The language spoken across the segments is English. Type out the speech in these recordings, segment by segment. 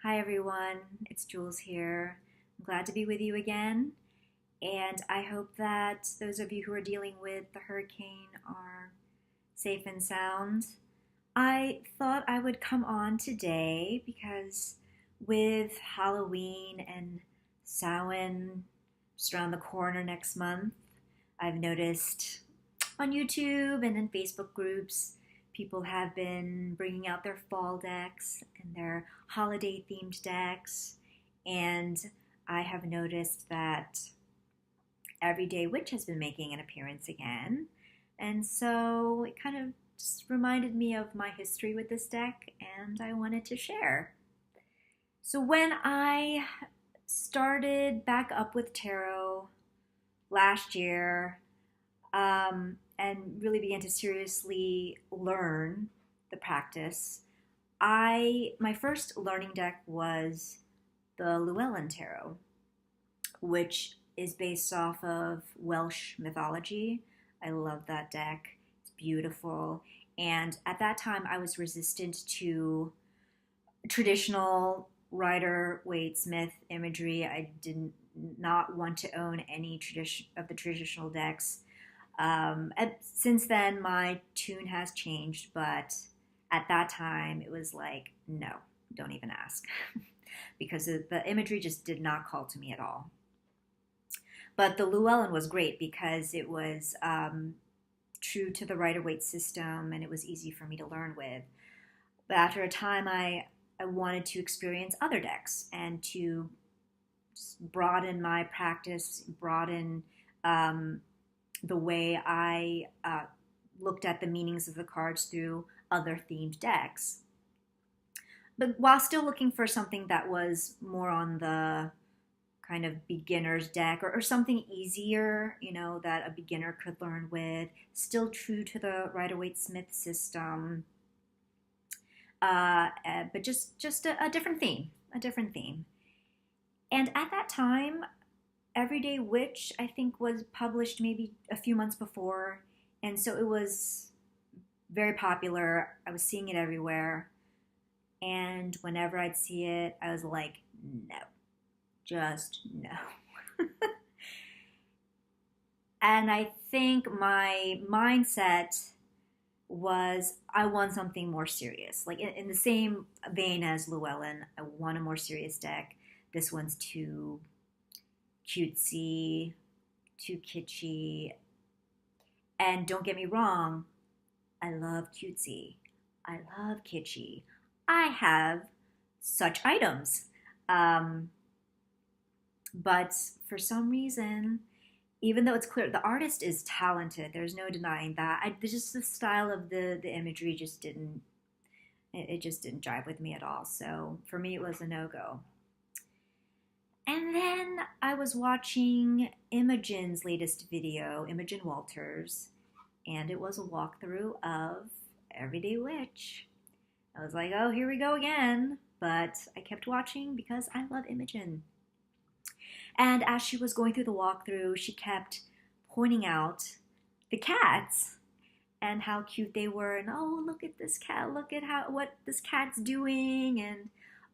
Hi everyone, it's Jules here. I'm glad to be with you again, and I hope that those of you who are dealing with the hurricane are safe and sound. I thought I would come on today because with Halloween and Samhain just around the corner next month, I've noticed on YouTube and in Facebook groups, people have been bringing out their fall decks and their holiday themed decks. And I have noticed that Everyday Witch has been making an appearance again. And so it kind of just reminded me of my history with this deck, and I wanted to share. So when I started back up with tarot last year, and really began to seriously learn the practice, my first learning deck was the Llewellyn Tarot, which is based off of Welsh mythology. I love that deck. It's beautiful. And at that time, I was resistant to traditional Rider Waite Smith imagery. I did not want to own any tradition of the traditional decks. And since then, my tune has changed, but at that time, it was like, no, don't even ask, because the imagery just did not call to me at all. But the Llewellyn was great because it was true to the Rider Waite system, and it was easy for me to learn with. But after a time, I wanted to experience other decks and to broaden my practice, broaden the way I looked at the meanings of the cards through other themed decks. But while still looking for something that was more on the kind of beginner's deck, or something easier, that a beginner could learn with, still true to the Rider Waite Smith system, but just a different theme, And at that time, Everyday Witch, I think, was published maybe a few months before, and so it was very popular. I was seeing it everywhere, and whenever I'd see it, I was like, no, just no. And I think my mindset was I want something more serious. Like in the same vein as Llewellyn, I want a more serious deck. This one's too cutesy, too kitschy. And don't get me wrong, I love cutesy. I love kitschy. I have such items. But for some reason, even though it's clear the artist is talented, there's no denying that. Just the style of the imagery just didn't it just didn't jive with me at all. So for me, it was a no go. And then I was watching Imogen's latest video, Imogen Walters, and it was a walkthrough of Everyday Witch. I was like, oh, here we go again. But I kept watching because I love Imogen. And as she was going through the walkthrough, she kept pointing out the cats and how cute they were. And oh, look at this cat. Look at what this cat's doing. And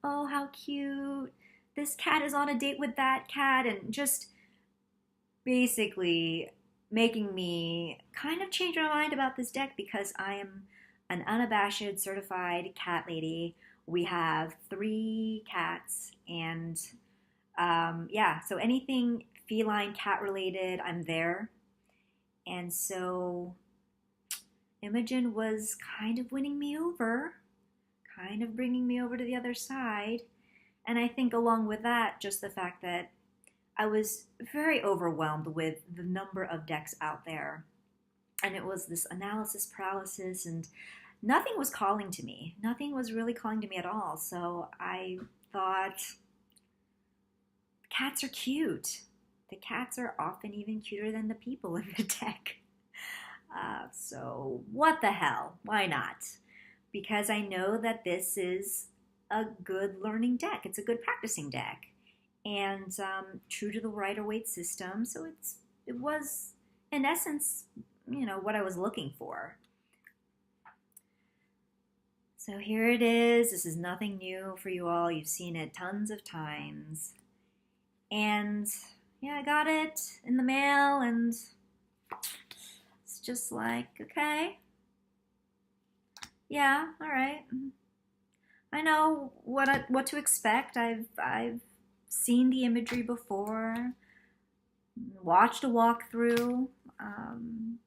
oh, how cute. This cat is on a date with that cat. And just basically making me kind of change my mind about this deck because I am an unabashed certified cat lady. We have 3 cats, and so anything feline, cat related, I'm there. And so Imogen was kind of winning me over, kind of bringing me over to the other side. And I think along with that, just the fact that I was very overwhelmed with the number of decks out there. And it was this analysis paralysis, and nothing was calling to me. Nothing was really calling to me at all. So I thought, cats are cute. The cats are often even cuter than the people in the deck. So what the hell? Why not? Because I know that this is a good learning deck. It's a good practicing deck. And true to the Rider Waite system. So it was, in essence, what I was looking for. So here it is. This is nothing new for you all. You've seen it tons of times. And yeah, I got it in the mail, and it's just like, okay, yeah, all right. I know what to expect. I've seen the imagery before, watched a walkthrough. Um,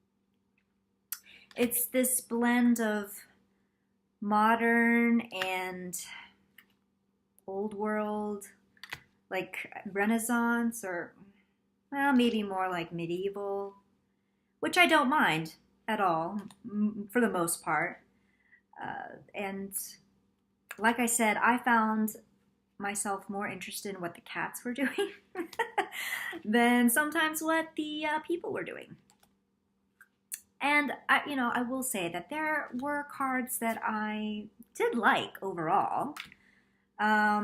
it's this blend of modern and old world, like Renaissance, or well, maybe more like medieval, which I don't mind at all for the most part. And like I said, I found myself more interested in what the cats were doing than sometimes what the people were doing. And I will say that there were cards that I did like overall. Let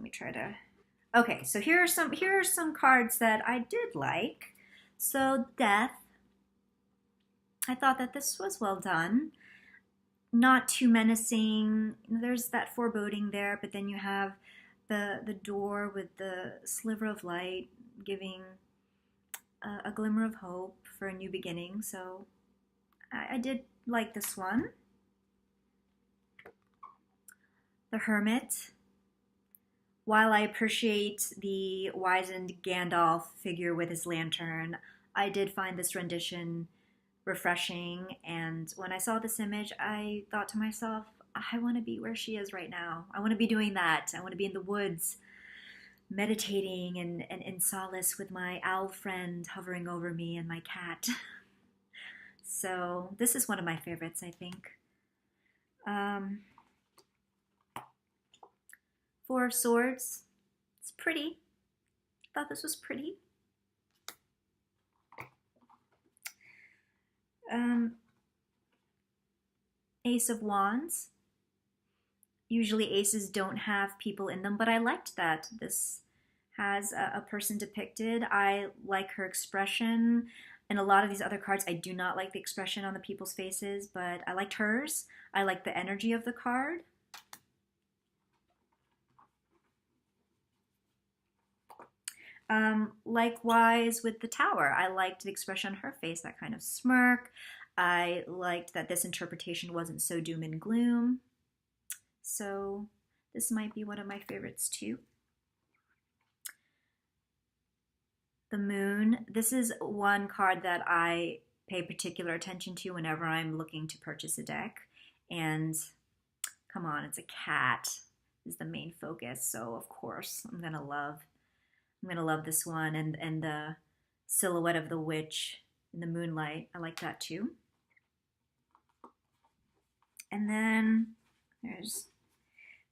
me try to. Okay, so here are some cards that I did like. So Death. I thought that this was well done. Not too menacing. There's that foreboding there, but then you have the door with the sliver of light giving a glimmer of hope for a new beginning. So I did like this one. The Hermit. While I appreciate the wizened Gandalf figure with his lantern, I did find this rendition refreshing. And when I saw this image, I thought to myself, I want to be where she is right now. I want to be doing that. I want to be in the woods, meditating and in solace with my owl friend hovering over me and my cat. So this is one of my favorites, I think. Four of Swords. It's pretty. Thought this was pretty. Ace of Wands. Usually aces don't have people in them, but I liked that. This has a person depicted. I like her expression. And a lot of these other cards, I do not like the expression on the people's faces, but I liked hers. I like the energy of the card. Likewise with the Tower, I liked the expression on her face, that kind of smirk. I liked that this interpretation wasn't so doom and gloom. So this might be one of my favorites too. The Moon. This is one card that I pay particular attention to whenever I'm looking to purchase a deck. And come on, it's a cat is the main focus. So of course I'm gonna love this one, and the silhouette of the witch in the moonlight. I like that too. And then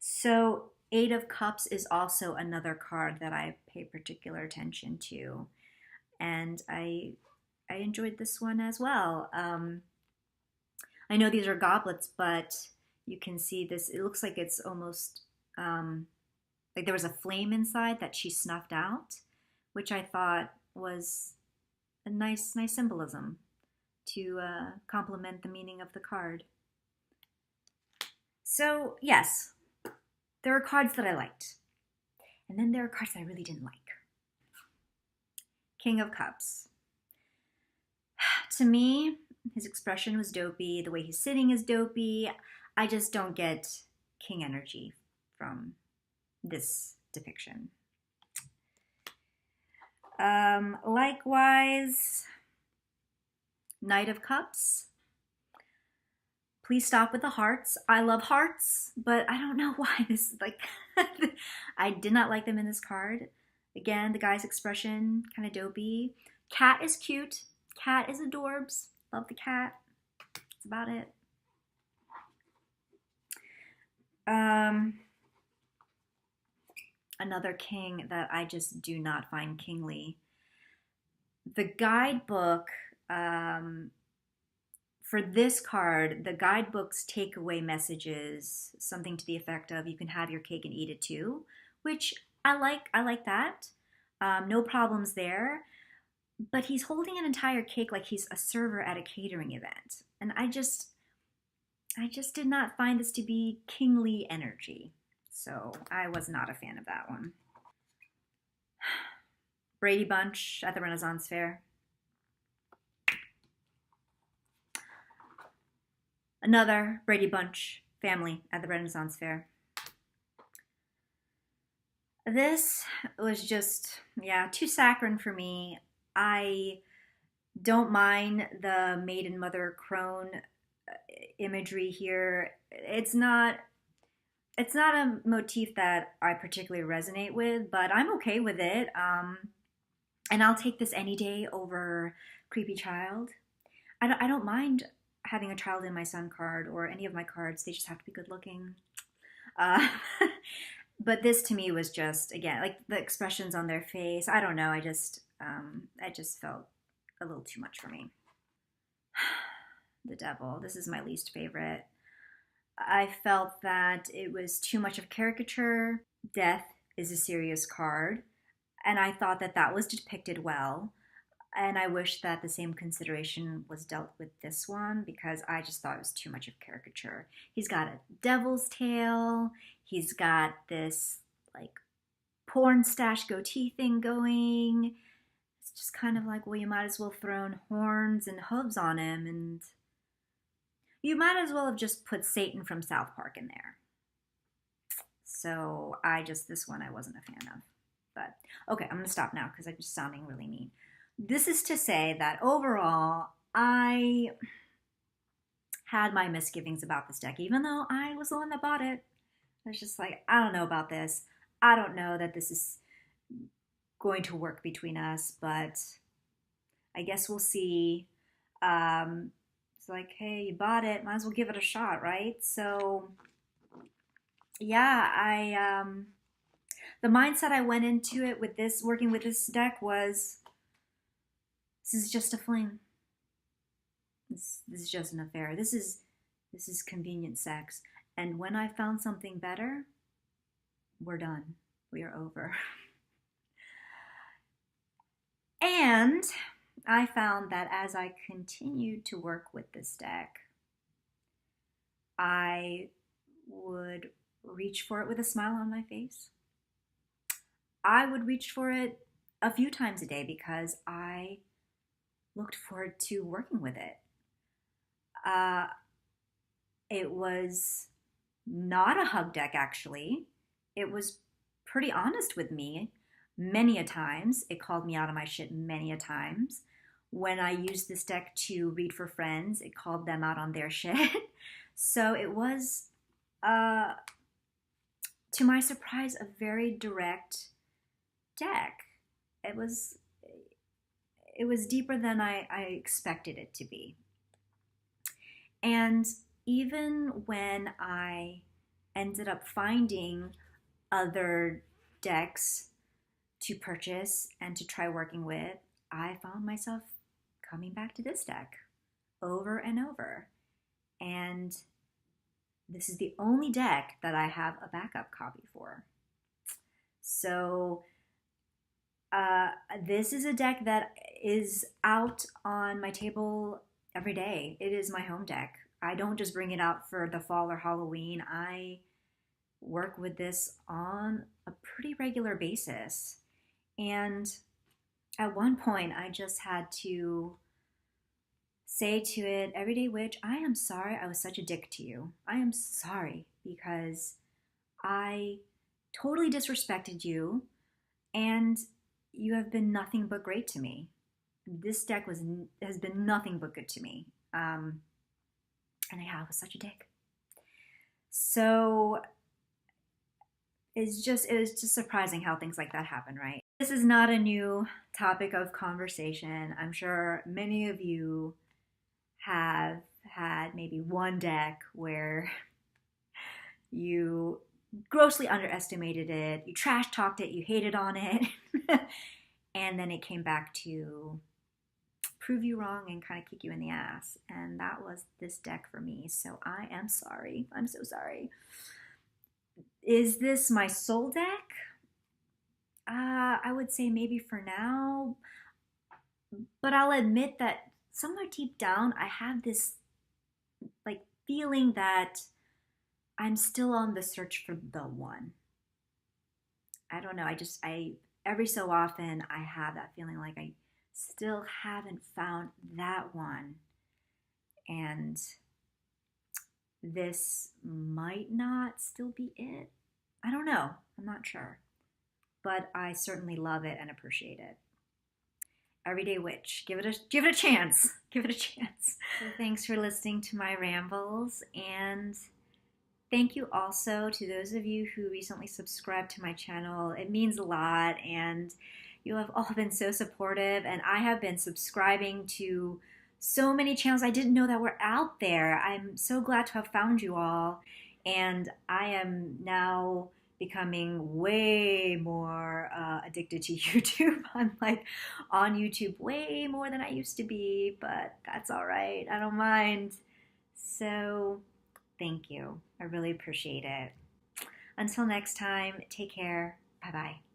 so Eight of Cups is also another card that I pay particular attention to, and I enjoyed this one as well. I know these are goblets, but you can see this. It looks like it's almost like there was a flame inside that she snuffed out, which I thought was a nice symbolism to complement the meaning of the card. So yes, there are cards that I liked, and then there are cards that I really didn't like. King of Cups. To me, his expression was dopey. The way he's sitting is dopey. I just don't get king energy from this depiction. Likewise, Knight of Cups. Please stop with the hearts. I love hearts, but I don't know why this, like, I did not like them in this card. Again, the guy's expression, kind of dopey. Cat is cute. Cat is adorbs. Love the cat. That's about it. Another king that I just do not find kingly. The guidebook, for this card, the guidebook's takeaway messages something to the effect of you can have your cake and eat it too, which I like that. No problems there. But he's holding an entire cake like he's a server at a catering event. And I just did not find this to be kingly energy. So I was not a fan of that one. Brady Bunch at the Renaissance Fair. Another Brady Bunch family at the Renaissance Fair. This was just, yeah, too saccharine for me. I don't mind the maiden mother crone imagery here. It's not a motif that I particularly resonate with, but I'm okay with it. And I'll take this any day over Creepy Child. I don't mind having a child in my Sun card or any of my cards. They just have to be good looking. Uh, but this to me was just, again, like the expressions on their face. I don't know. I just felt a little too much for me. The Devil. This is my least favorite. I felt that it was too much of caricature. Death is a serious card, and I thought that that was depicted well. And I wish that the same consideration was dealt with this one because I just thought it was too much of caricature. He's got a devil's tail. He's got this like porn stash goatee thing going. It's just kind of like, well, you might as well thrown horns and hooves on him, and you might as well have just put Satan from South Park in there. So this one I wasn't a fan of. But okay, I'm gonna stop now because I'm just sounding really mean. This is to say that overall, I had my misgivings about this deck, even though I was the one that bought it. I was just like, I don't know about this. I don't know that this is going to work between us, but I guess we'll see. It's like, hey, you bought it, might as well give it a shot, right? So, yeah, the mindset I went into it with this, working with this deck was, this is just a fling. This is just an affair. This is convenient sex. And when I found something better, we're done. We are over. And I found that as I continued to work with this deck, I would reach for it with a smile on my face. I would reach for it a few times a day because I looked forward to working with it. It was not a hug deck, actually. It was pretty honest with me many a times. It called me out of my shit many a times. When I used this deck to read for friends, it called them out on their shit. So it was, to my surprise, a very direct deck. It was deeper than I expected it to be. And even when I ended up finding other decks to purchase and to try working with, I found myself coming back to this deck over and over. And this is the only deck that I have a backup copy for. So this is a deck that is out on my table every day. It is my home deck. I don't just bring it out for the fall or Halloween. I work with this on a pretty regular basis. And at one point, I just had to say to it, Everyday Witch, I am sorry I was such a dick to you. I am sorry because I totally disrespected you and you have been nothing but great to me. This deck has been nothing but good to me. And I was such a dick. So it was just surprising how things like that happen, right? This is not a new topic of conversation. I'm sure many of you have had maybe one deck where you grossly underestimated it, you trash talked it, you hated on it, and then it came back to prove you wrong and kind of kick you in the ass. And that was this deck for me. So I am sorry. I'm so sorry. Is this my soul deck? I would say maybe for now. But I'll admit that somewhere deep down, I have this like feeling that I'm still on the search for the one. I don't know. I every so often I have that feeling like I still haven't found that one. And this might not still be it. I don't know. I'm not sure. But I certainly love it and appreciate it. Everyday Witch. Give it a chance. Give it a chance. So thanks for listening to my rambles, and thank you also to those of you who recently subscribed to my channel. It means a lot, and you have all been so supportive, and I have been subscribing to so many channels I didn't know that were out there. I'm so glad to have found you all, and I am now becoming way more addicted to YouTube. I'm like on YouTube way more than I used to be, but that's all right. I don't mind. So thank you. I really appreciate it. Until next time, take care. Bye bye.